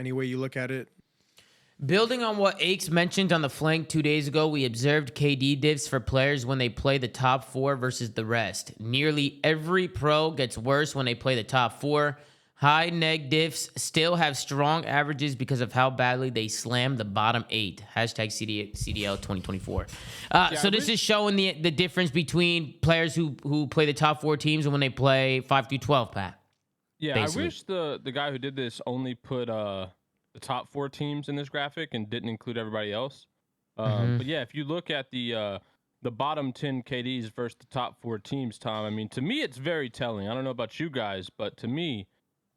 any way you look at it. Building on what Akes mentioned on the flank 2 days ago, we observed KD diffs for players when they play the top four versus the rest. Nearly every pro gets worse when they play the top four. High neg diffs still have strong averages because of how badly they slam the bottom eight. Hashtag CDL 2024. So this is showing the difference between players who play the top four teams and when they play 5 through 12, Pat. Yeah, basically. I wish the guy who did this only put the top four teams in this graphic and didn't include everybody else. But yeah, if you look at the bottom 10 KDs versus the top four teams, Tom, I mean, to me, it's very telling. I don't know about you guys, but to me,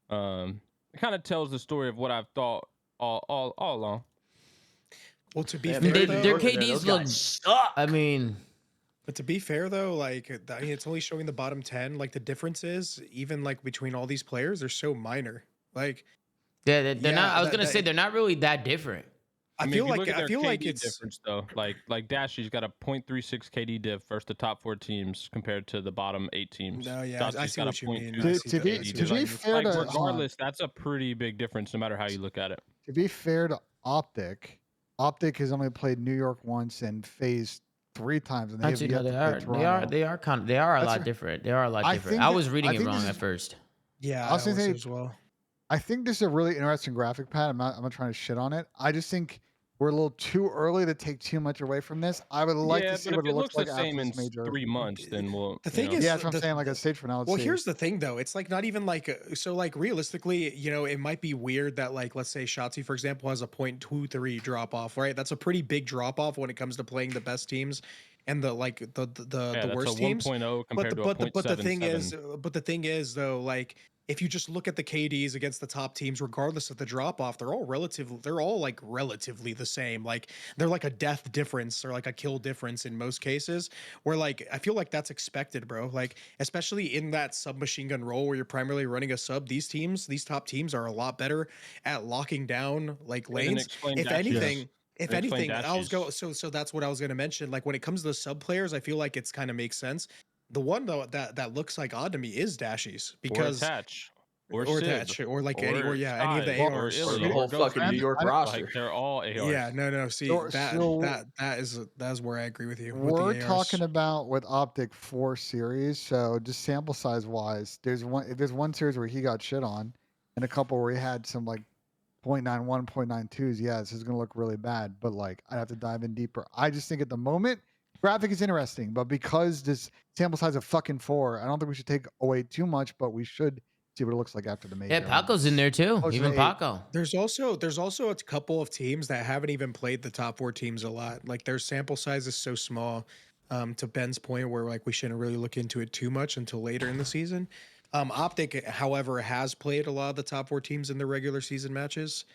it kind of tells the story of what I've thought all along. Well, to be fair, their KDs look. Suck. I mean, but to be fair though, like I mean, it's only showing the bottom 10. Like the difference is even like between all these players, they're so minor. Like they're not. I was gonna say they're not really that different. I feel like it's difference though. Like Dashy's got a 0.36 KD diff versus the top four teams compared to the bottom 8 teams. No, yeah, Dotson's I see got what a you mean. 0.26 To be KD diff. fair to regardless, that's a pretty big difference no matter how you look at it. To be fair to Optic has only played New York once and FaZe 3 times, and Actually, no, they are a lot different. They are a lot different. I was reading it wrong at first. Yeah, I was gonna say as well. I think this is a really interesting graphic, Pat. I'm not trying to shit on it. I just think we're a little too early to take too much away from this. I would like to see what it looks like the same after in this major. 3 months. Then we'll. The thing is, yeah, that's what I'm saying. Like a stage for now. Well, here's the thing though. It's like not even like so. Like realistically, you know, it might be weird that like let's say Shotzi, for example, has a 0.23 drop off. Right, that's a pretty big drop off when it comes to playing the best teams and the worst teams. 1.0 compared to a 0.77. But the thing is though, like if you just look at the KDs against the top teams, regardless of the drop off, they're all relatively the same. Like they're like a death difference or like a kill difference in most cases. Where like I feel like that's expected, bro. Like especially in that submachine gun role where you're primarily running a sub, these top teams are a lot better at locking down like lanes. If anything, I was go so that's what I was going to mention. Like when it comes to the sub players, I feel like it's kind of makes sense. The one though that looks like odd to me is Dashies because attach or attach or like any of the ARs or the whole fucking New York roster. Like they're all ARs. Yeah, no. See that is where I agree with you. We're talking about with Optic 4 series, so just sample size wise, there's one series where he got shit on, and a couple where he had some like 0.91, 0.92s. Yeah, this is gonna look really bad, but like I'd have to dive in deeper. I just think at the moment. Graphic is interesting, but because this sample size of fucking 4, I don't think we should take away too much, but we should see what it looks like after the major. Yeah, Paco's in there too. Even Paco. There's also a couple of teams that haven't even played the top 4 teams a lot. Like their sample size is so small. To Ben's point, where like we shouldn't really look into it too much until later in the season. Optic, however, has played a lot of the top 4 teams in their regular season matches.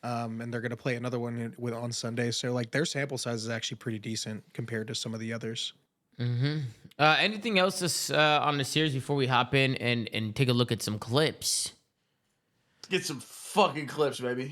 And they're going to play another one on Sunday. So like their sample size is actually pretty decent compared to some of the others. Anything else on the series before we hop in and take a look at some clips? Let's get some fucking clips, baby.